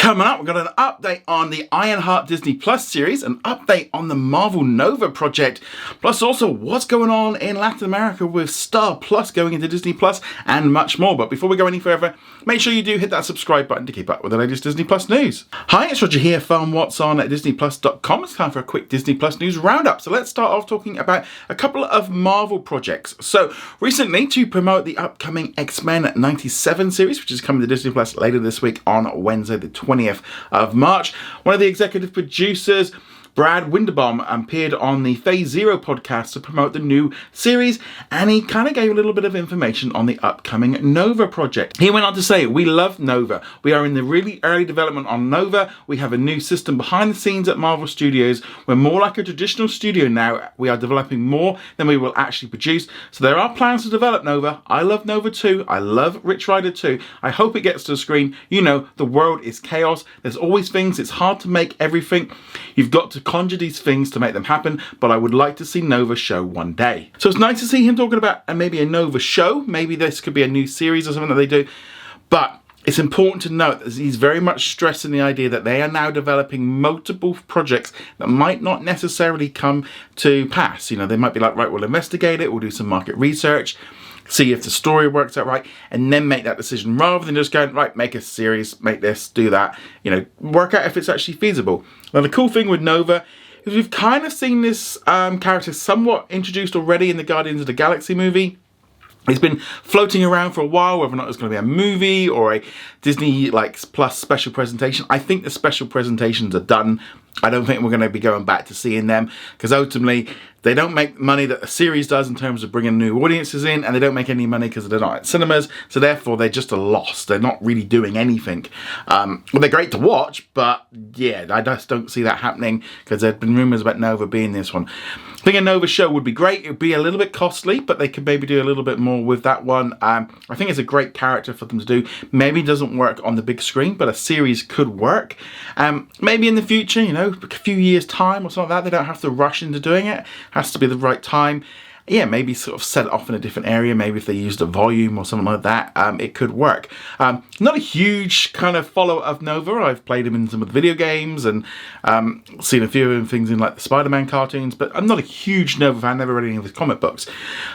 Coming up, we've got an update on the Ironheart Disney Plus series, an update on the Marvel Nova project, plus also what's going on in Latin America with Star Plus going into Disney Plus, and much more. But before we go any further, make sure you do hit that subscribe button to keep up with the latest Disney Plus news. Hi, it's Roger here from What's On at DisneyPlus.com. It's time for a quick Disney Plus news roundup. So let's start off talking about a couple of Marvel projects. So recently, to promote the upcoming X-Men 97 series, which is coming to Disney Plus later this week on Wednesday the 20th of March, one of the executive producers, Brad Winderbaum, appeared on the Phase Zero podcast to promote the new series, and he kind of gave a little bit of information on the upcoming Nova project. He went on to say, "We love Nova. We are in the really early development on Nova. We have a new system behind the scenes at Marvel Studios. We're more like a traditional studio now. We are developing more than we will actually produce. So there are plans to develop Nova. I love Nova 2. I love Rich Rider 2. I hope it gets to the screen. You know, the world is chaos. There's always things. It's hard to make everything. You've got to conjure these things to make them happen, but I would like to see Nova show one day." So it's nice to see him talking about maybe a Nova show. Maybe this could be a new series or something that they do. But it's important to note that he's very much stressing the idea that they are now developing multiple projects that might not necessarily come to pass. You know, they might be like, right, we'll investigate it, we'll do some market research, see if the story works out right, and then make that decision, rather than just going, right, make a series, make this, do that, you know, work out if it's actually feasible. Now, the cool thing with Nova is we've kind of seen this character somewhat introduced already in the Guardians of the Galaxy movie. It's been floating around for a while, whether or not it's going to be a movie or a Disney Plus special presentation. I think the special presentations are done. I don't think we're going to be going back to seeing them, because ultimately they don't make money that a series does in terms of bringing new audiences in, and they don't make any money because they're not at cinemas, so therefore they're just a loss. They're not really doing anything. Well, they're great to watch, but yeah, I just don't see that happening, because there have been rumours about Nova being this one. I think a Nova show would be great. It would be a little bit costly, but they could maybe do a little bit more with that one. I think it's a great character for them to do. Maybe it doesn't work on the big screen, but a series could work. Maybe in the future, you know, a few years' time or something like that, they don't have to rush into doing it. It has to be the right time. Yeah, maybe sort of set it off in a different area. Maybe if they used a volume or something like that, it could work. Not a huge kind of follower of Nova. I've played him in some of the video games and seen a few of things in like the Spider-Man cartoons, but I'm not a huge Nova fan. Never read any of his comic books.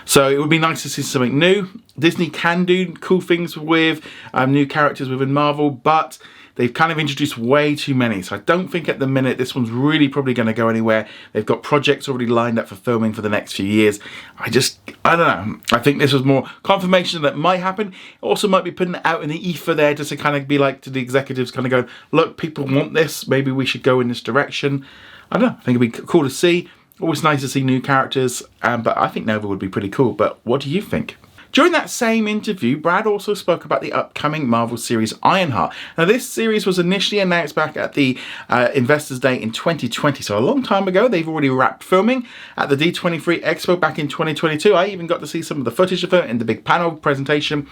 So it would be nice to see something new. Disney can do cool things with new characters within Marvel, but they've kind of introduced way too many. So I don't think at the minute this one's really probably going to go anywhere. They've got projects already lined up for filming for the next few years. I don't know. I think this was more confirmation that might happen. It also might be putting it out in the ether there, just to kind of be like to the executives, kind of going, look, people want this. Maybe we should go in this direction. I don't know. I think it'd be cool to see. Always nice to see new characters. But I think Nova would be pretty cool. But what do you think? During that same interview, Brad also spoke about the upcoming Marvel series Ironheart. Now, this series was initially announced back at the Investors Day in 2020, so a long time ago. They've already wrapped filming at the D23 Expo back in 2022. I even got to see some of the footage of it in the big panel presentation.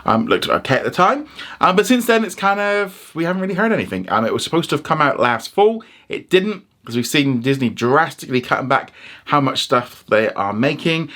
Looked okay at the time, but since then it's kind of, we haven't really heard anything. It was supposed to have come out last fall. It didn't, because we've seen Disney drastically cutting back how much stuff they are making.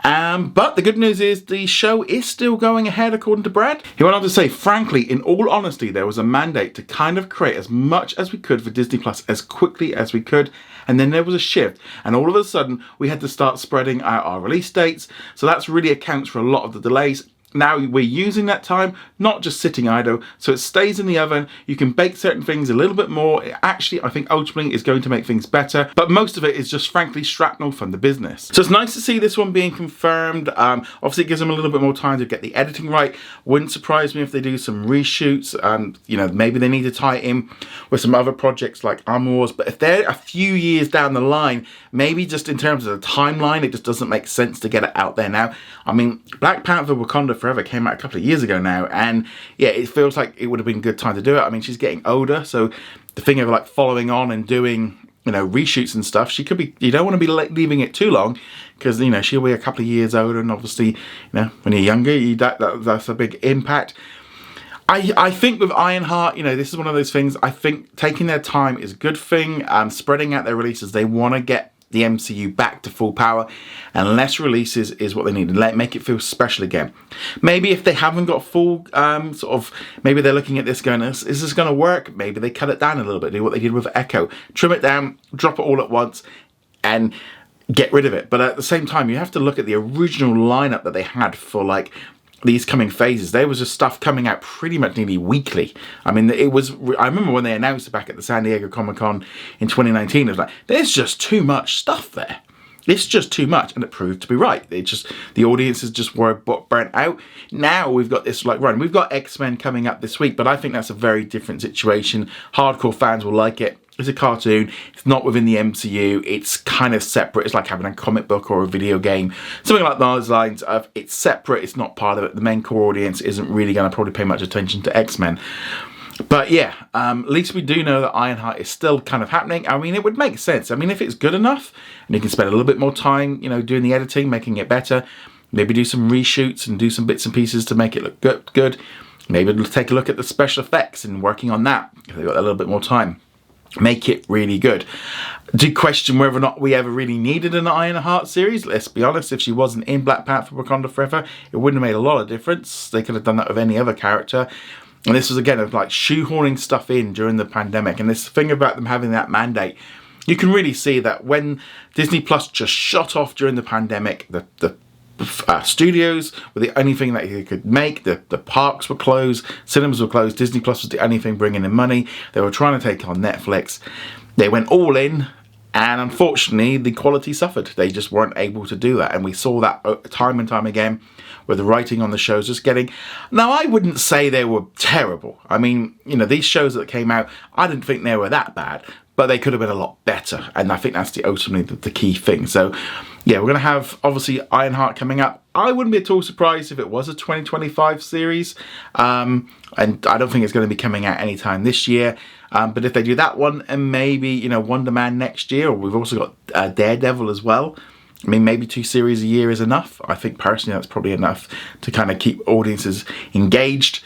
But the good news is the show is still going ahead, according to Brad. He went on to say, frankly, in all honesty, there was a mandate to kind of create as much as we could for Disney Plus as quickly as we could. And then there was a shift, and all of a sudden we had to start spreading out our release dates. So that's really accounts for a lot of the delays. Now we're using that time, not just sitting idle, so it stays in the oven. You can bake certain things a little bit more. It actually, I think, ultimately is going to make things better, but most of it is just, frankly, shrapnel from the business. So it's nice to see this one being confirmed. Obviously, it gives them a little bit more time to get the editing right. Wouldn't surprise me if they do some reshoots. You know, maybe they need to tie it in with some other projects like Armor Wars, but if they're a few years down the line, maybe just in terms of the timeline, it just doesn't make sense to get it out there now. I mean, Black Panther Wakanda Forever came out a couple of years ago now, and yeah, it feels like it would have been a good time to do it. I mean, she's getting older, so the thing of like following on and doing, you know, reshoots and stuff, she could be, you don't want to be leaving it too long, because, you know, she'll be a couple of years older, and obviously, you know, when you're younger, that's a big impact. I think with Ironheart, you know, this is one of those things, I think taking their time is a good thing. Spreading out their releases, they want to get the MCU back to full power, and less releases is what they need, and make it feel special again. Maybe if they haven't got full maybe they're looking at this going, is this going to work? Maybe they cut it down a little bit, do what they did with Echo, trim it down, drop it all at once, and get rid of it. But at the same time, you have to look at the original lineup that they had for like these coming phases. There was just stuff coming out pretty much nearly weekly. I mean, I remember when they announced it back at the San Diego Comic-Con in 2019, it was like, there's just too much stuff there. It's just too much, and it proved to be right. The audiences just were burnt out. Now we've got this like run. We've got X-Men coming up this week, but I think that's a very different situation. Hardcore fans will like it. It's a cartoon. It's not within the MCU. It's kind of separate. It's like having a comic book or a video game. Something like those lines of it's separate. It's not part of it. The main core audience isn't really going to probably pay much attention to X-Men. But yeah, at least we do know that Ironheart is still kind of happening. I mean, it would make sense. I mean, if it's good enough and you can spend a little bit more time, doing the editing, making it better, maybe do some reshoots and do some bits and pieces to make it look good. Maybe take a look at the special effects and working on that if they've got a little bit more time. Make it really good. Do question whether or not we ever really needed an Ironheart series. Let's be honest, if she wasn't in Black Panther Wakanda Forever, it wouldn't have made a lot of difference. They could have done that with any other character. And this was, again, of like shoehorning stuff in during the pandemic. And this thing about them having that mandate, you can really see that when Disney Plus just shot off during the pandemic, the studios were the only thing that you could make. The parks were closed, cinemas were closed, Disney Plus was the only thing bringing in money. They were trying to take on Netflix. They went all in, and unfortunately the quality suffered. They just weren't able to do that, and we saw that time and time again with the writing on the shows just getting... Now, I wouldn't say they were terrible. I mean, these shows that came out, I didn't think they were that bad, but they could have been a lot better, and I think that's ultimately the key thing. So yeah, we're going to have obviously Ironheart coming up. I wouldn't be at all surprised if it was a 2025 series, and I don't think it's going to be coming out anytime this year, but if they do that one, and maybe Wonder Man next year, or we've also got Daredevil as well. I mean, maybe 2 series a year is enough. I think personally that's probably enough to kind of keep audiences engaged.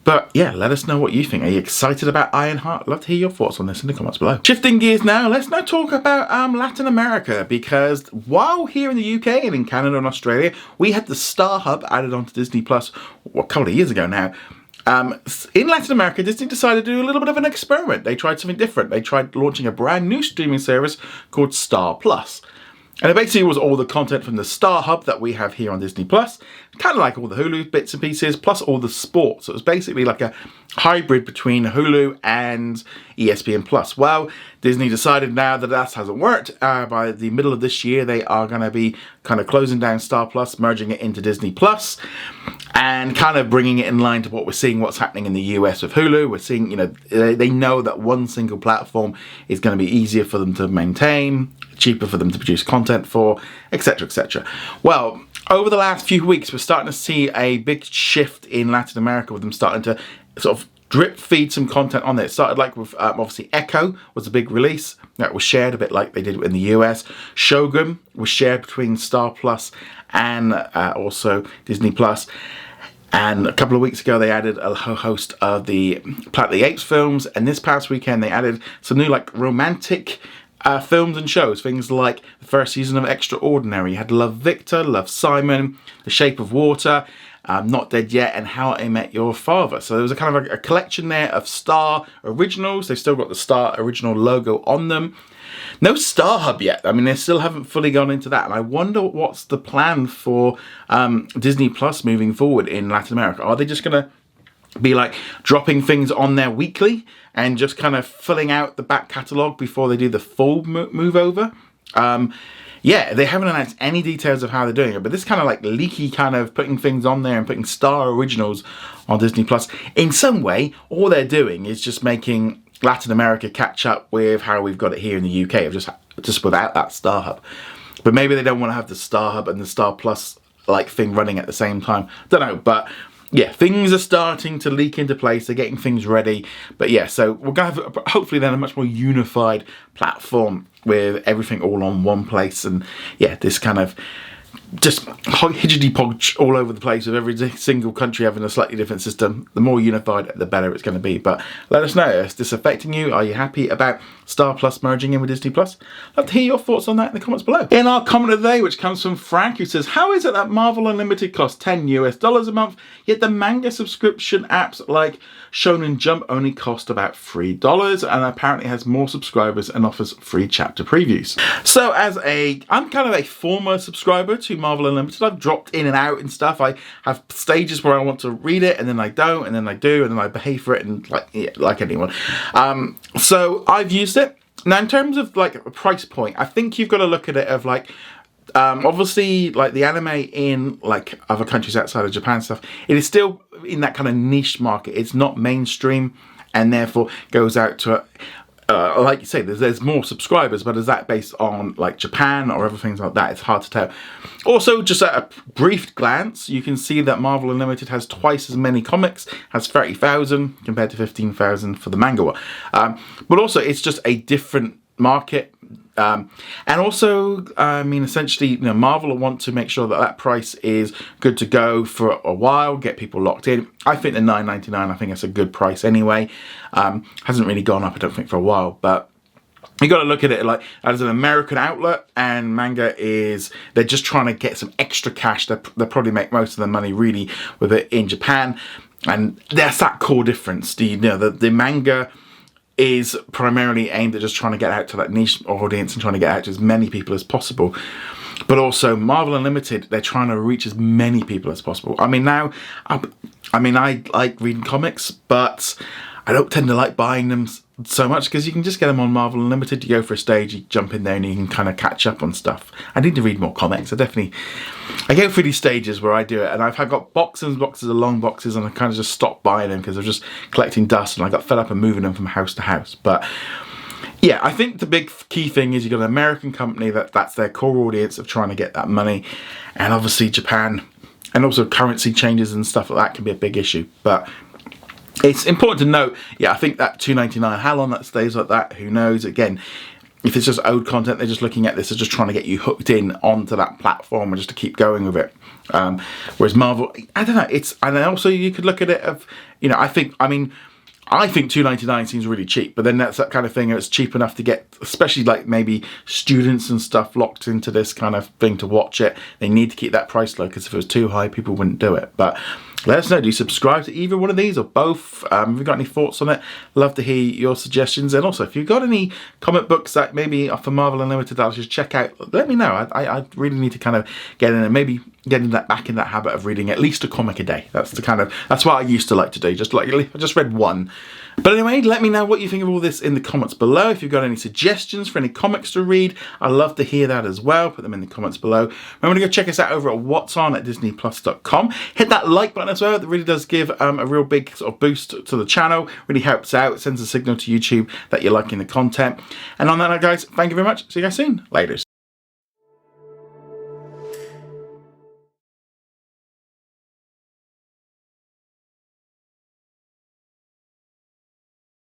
But yeah, let us know what you think. Are you excited about Ironheart? I'd love to hear your thoughts on this in the comments below. Shifting gears now, let's now talk about Latin America, because while here in the UK and in Canada and Australia, we had the Star Hub added onto Disney Plus a couple of years ago now. In Latin America, Disney decided to do a little bit of an experiment. They tried something different. They tried launching a brand new streaming service called Star Plus. And it basically was all the content from the Star Hub that we have here on Disney Plus, kind of like all the Hulu bits and pieces, plus all the sports. So it was basically like a hybrid between Hulu and ESPN Plus. Well, Disney decided now that hasn't worked. By the middle of this year, they are going to be kind of closing down Star Plus, merging it into Disney Plus, and kind of bringing it in line to what we're seeing, what's happening in the US with Hulu. We're seeing, they know that one single platform is going to be easier for them to maintain, cheaper for them to produce content for, etc, etc. Well, over the last few weeks, we're starting to see a big shift in Latin America with them starting to sort of drip feed some content on there. It started like with, obviously Echo was a big release that was shared a bit like they did in the US. Shogun was shared between Star Plus and also Disney Plus. And a couple of weeks ago, they added a host of the Planet of the Apes films. And this past weekend, they added some new like romantic films and shows. Things like the first season of Extraordinary. You had Love Victor, Love Simon, The Shape of Water, Not Dead Yet, and How I Met Your Father. So there was a kind of a collection there of Star originals. They've still got the Star original logo on them. No Star Hub yet. I mean, they still haven't fully gone into that. And I wonder what's the plan for Disney Plus moving forward in Latin America. Are they just going to be like dropping things on there weekly and just kind of filling out the back catalogue before they do the full move over? Yeah, they haven't announced any details of how they're doing it, but this kind of like leaky kind of putting things on there and putting Star originals on Disney Plus. In some way, all they're doing is just making Latin America catch up with how we've got it here in the UK, of just without that Star Hub. But maybe they don't want to have the Star Hub and the Star Plus like thing running at the same time. Don't know, but yeah, things are starting to leak into place. They're getting things ready. But yeah, so we're going to have hopefully then a much more unified platform with everything all on one place. And yeah, this kind of just hidgety-podge all over the place with every single country having a slightly different system. The more unified, the better it's going to be. But let us know, is this affecting you? Are you happy about Star Plus merging in with Disney Plus? I'd love to hear your thoughts on that in the comments below. In our comment of the day, which comes from Frank, who says, how is it that Marvel Unlimited costs $10 a month, yet the manga subscription apps like Shonen Jump only cost about $3 and apparently has more subscribers and offers free chapter previews? So I'm kind of a former subscriber to Marvel Unlimited. I've dropped in and out and stuff. I have stages where I want to read it and then I don't, and then I do, and then I behave for it, and like anyone. So I've used it. Now, in terms of like a price point, I think you've got to look at it of like, obviously, like the anime in like other countries outside of Japan stuff, it is still in that kind of niche market. It's not mainstream, and therefore goes out to like you say, there's more subscribers, but is that based on like Japan or other things like that? It's hard to tell. Also, just at a brief glance, you can see that Marvel Unlimited has twice as many comics, has 30,000 compared to 15,000 for the manga one. But also, it's just a different market. And also, I mean, essentially, Marvel will want to make sure that that price is good to go for a while, get people locked in. I think the $9.99, I think it's a good price anyway. Hasn't really gone up, I don't think, for a while, but you got to look at it like as an American outlet, and manga they're just trying to get some extra cash. They'll probably make most of their money really with it in Japan, and that's that core difference. The manga is primarily aimed at just trying to get out to that niche audience and trying to get out to as many people as possible. But also Marvel Unlimited, they're trying to reach as many people as possible. I mean, now, I like reading comics, but I don't tend to like buying them so much because you can just get them on Marvel Unlimited. You go for a stage, you jump in there and you can kind of catch up on stuff. I need to read more comics. I go through these stages where I do it, and I've got boxes and boxes of long boxes, and I kind of just stopped buying them because I was just collecting dust, and I got fed up and moving them from house to house. But yeah, I think the big key thing is you've got an American company that's their core audience of trying to get that money, and obviously Japan, and also currency changes and stuff like that can be a big issue. But it's important to note, yeah, I think that $2.99, how long that stays like that, who knows? Again, if it's just old content, they're just looking at this as just trying to get you hooked in onto that platform and just to keep going with it. Whereas Marvel, I don't know, and then also you could look at it of, I think $2.99 seems really cheap, but then that's that kind of thing. It's cheap enough to get, especially like maybe students and stuff locked into this kind of thing to watch it. They need to keep that price low because if it was too high, people wouldn't do it. But let us know, do you subscribe to either one of these or both? Have you got any thoughts on it? Love to hear your suggestions. And also, if you've got any comic books that maybe are for Marvel Unlimited that I should check out, let me know. I really need to kind of get in and maybe getting back in that habit of reading at least a comic a day. That's what I used to like to do. I just read one. But anyway, let me know what you think of all this in the comments below. If you've got any suggestions for any comics to read, I'd love to hear that as well. Put them in the comments below. Remember to go check us out over at what's on at disneyplus.com. Hit that like button as well. That really does give a real big sort of boost to the channel. Really helps out. It sends a signal to YouTube that you're liking the content. And on that note, guys, thank you very much. See you guys soon. Later.